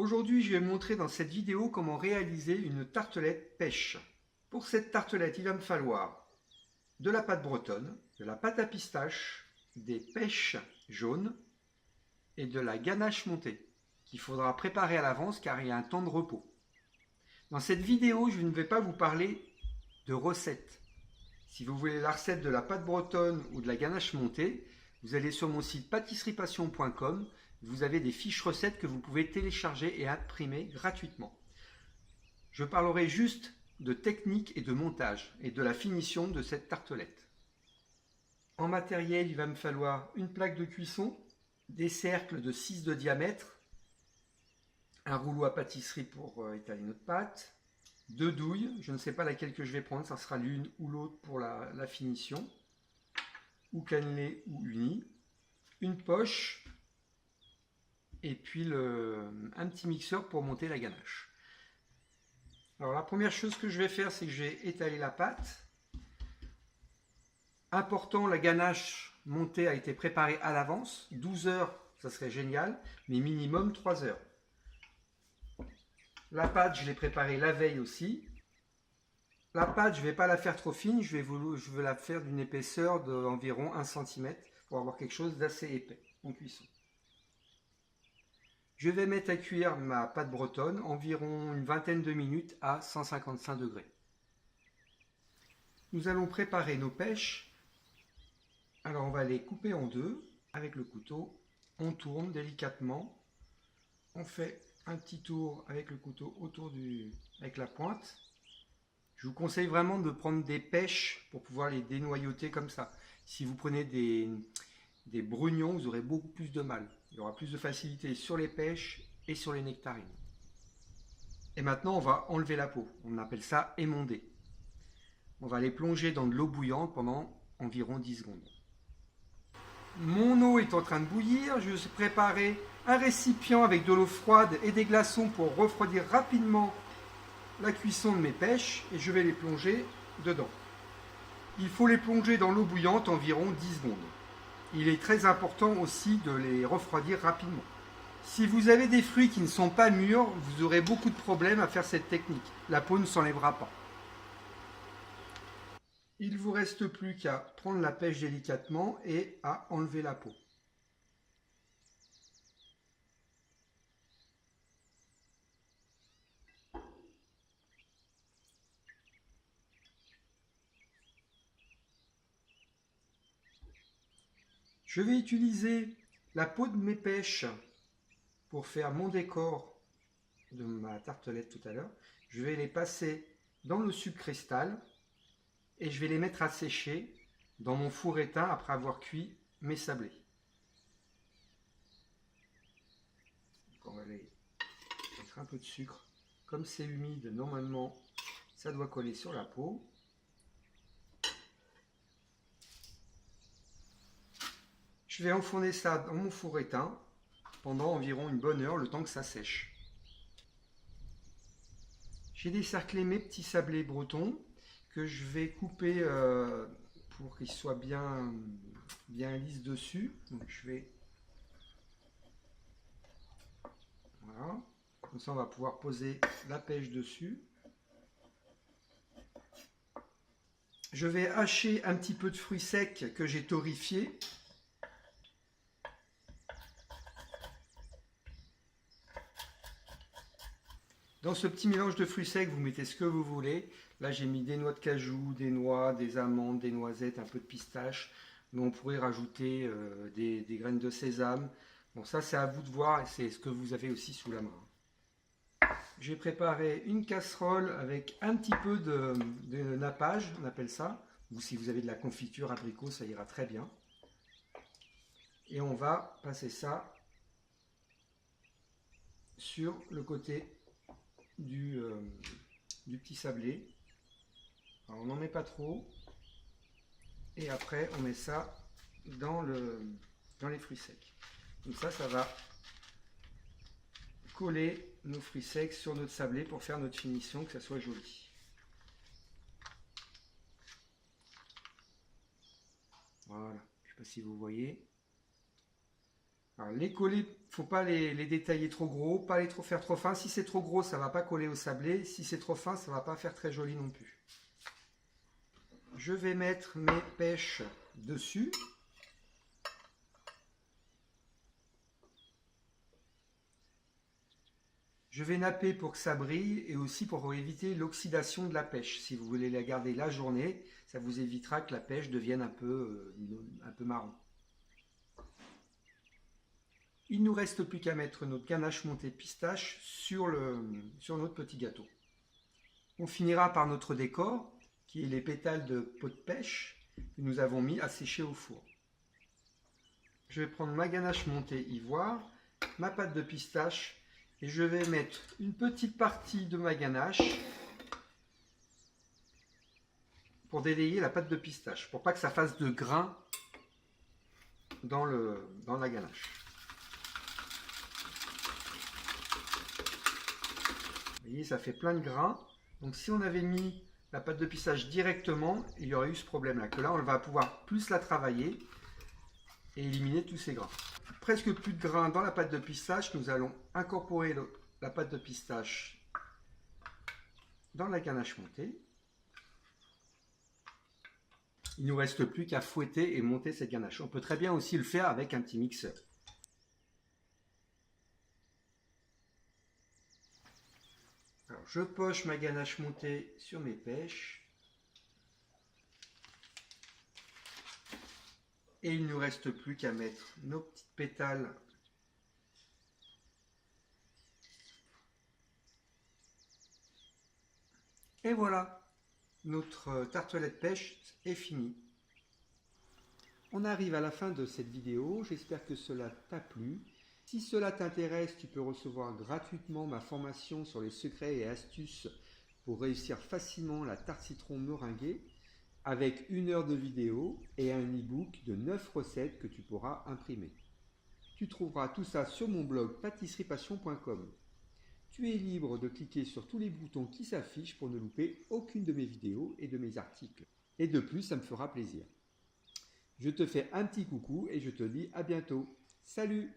Aujourd'hui, je vais montrer dans cette vidéo comment réaliser une tartelette pêche. Pour cette tartelette, il va me falloir de la pâte bretonne, de la pâte à pistache, des pêches jaunes et de la ganache montée qu'il faudra préparer à l'avance car il y a un temps de repos. Dans cette vidéo, je ne vais pas vous parler de recettes. Si vous voulez la recette de la pâte bretonne ou de la ganache montée, vous allez sur mon site pâtisseriepassion.com. Vous avez des fiches recettes que vous pouvez télécharger et imprimer gratuitement. Je parlerai juste de technique et de montage et de la finition de cette tartelette. En matériel, il va me falloir une plaque de cuisson, des cercles de 6 de diamètre, un rouleau à pâtisserie pour étaler notre pâte, 2 douilles, je ne sais pas laquelle que je vais prendre, ça sera l'une ou l'autre pour la finition, ou cannelée ou unie, une poche, et puis un petit mixeur pour monter la ganache. Alors la première chose que je vais faire, c'est que je vais étaler la pâte. Important, la ganache montée a été préparée à l'avance, 12 heures, ça serait génial, mais minimum 3 heures. La pâte, je l'ai préparée la veille aussi. La pâte, je ne vais pas la faire trop fine, je veux la faire d'une épaisseur d'environ 1 cm pour avoir quelque chose d'assez épais en cuisson. Je vais mettre à cuire ma pâte bretonne environ une vingtaine de minutes à 155 degrés. Nous allons préparer nos pêches. Alors on va les couper en deux avec le couteau. On tourne délicatement. On fait un petit tour avec le couteau autour avec la pointe. Je vous conseille vraiment de prendre des pêches pour pouvoir les dénoyauter comme ça. Si vous prenez des brugnons, vous aurez beaucoup plus de mal. Il y aura plus de facilité sur les pêches et sur les nectarines. Et maintenant, on va enlever la peau. On appelle ça émonder. On va les plonger dans de l'eau bouillante pendant environ 10 secondes. Mon eau est en train de bouillir. Je vais préparer un récipient avec de l'eau froide et des glaçons pour refroidir rapidement la cuisson de mes pêches et je vais les plonger dedans. Il faut les plonger dans l'eau bouillante environ 10 secondes. Il est très important aussi de les refroidir rapidement. Si vous avez des fruits qui ne sont pas mûrs, vous aurez beaucoup de problèmes à faire cette technique. La peau ne s'enlèvera pas. Il ne vous reste plus qu'à prendre la pêche délicatement et à enlever la peau. Je vais utiliser la peau de mes pêches pour faire mon décor de ma tartelette tout à l'heure. Je vais les passer dans le sucre cristal et je vais les mettre à sécher dans mon four éteint après avoir cuit mes sablés. Donc on va les mettre un peu de sucre. Comme c'est humide, normalement, ça doit coller sur la peau. Je vais enfourner ça dans mon four éteint pendant environ une bonne heure, le temps que ça sèche. J'ai décerclé mes petits sablés bretons que je vais couper pour qu'ils soient bien lisses dessus. Donc je vais... Voilà. Comme ça on va pouvoir poser la pêche dessus. Je vais hacher un petit peu de fruits secs que j'ai torréfiés. Dans ce petit mélange de fruits secs, vous mettez ce que vous voulez. Là, j'ai mis des noix de cajou, des noix, des amandes, des noisettes, un peu de pistache. Mais on pourrait rajouter des graines de sésame. Bon, ça, c'est à vous de voir et c'est ce que vous avez aussi sous la main. J'ai préparé une casserole avec un petit peu de nappage, on appelle ça. Ou si vous avez de la confiture abricot, ça ira très bien. Et on va passer ça sur le côté du petit sablé. Alors on n'en met pas trop et après on met ça dans les fruits secs. Donc ça va coller nos fruits secs sur notre sablé pour faire notre finition, que ça soit joli. Voilà, je ne sais pas si vous voyez. Alors, les collets, faut pas les détailler trop gros, pas les faire trop fins. Si c'est trop gros, ça va pas coller au sablé. Si c'est trop fin, ça va pas faire très joli non plus. Je vais mettre mes pêches dessus. Je vais napper pour que ça brille et aussi pour éviter l'oxydation de la pêche. Si vous voulez la garder la journée, ça vous évitera que la pêche devienne un peu marron. Il ne nous reste plus qu'à mettre notre ganache montée pistache sur notre petit gâteau. On finira par notre décor, qui est les pétales de peau de pêche que nous avons mis à sécher au four. Je vais prendre ma ganache montée ivoire, ma pâte de pistache, et je vais mettre une petite partie de ma ganache pour délayer la pâte de pistache, pour pas que ça fasse de grains dans la ganache. Vous voyez, ça fait plein de grains. Donc si on avait mis la pâte de pistache directement, il y aurait eu ce problème-là. Que là, on va pouvoir plus la travailler et éliminer tous ces grains. Presque plus de grains dans la pâte de pistache. Nous allons incorporer la pâte de pistache dans la ganache montée. Il ne nous reste plus qu'à fouetter et monter cette ganache. On peut très bien aussi le faire avec un petit mixeur. Alors, je poche ma ganache montée sur mes pêches. Et il ne nous reste plus qu'à mettre nos petites pétales et voilà, notre tartelette pêche est finie. On arrive à la fin de cette vidéo, j'espère que cela t'a plu. Si cela t'intéresse, tu peux recevoir gratuitement ma formation sur les secrets et astuces pour réussir facilement la tarte citron meringuée, avec 1 heure de vidéo et un e-book de 9 recettes que tu pourras imprimer. Tu trouveras tout ça sur mon blog pâtisseriepassion.com. Tu es libre de cliquer sur tous les boutons qui s'affichent pour ne louper aucune de mes vidéos et de mes articles. Et de plus, ça me fera plaisir. Je te fais un petit coucou et je te dis à bientôt. Salut!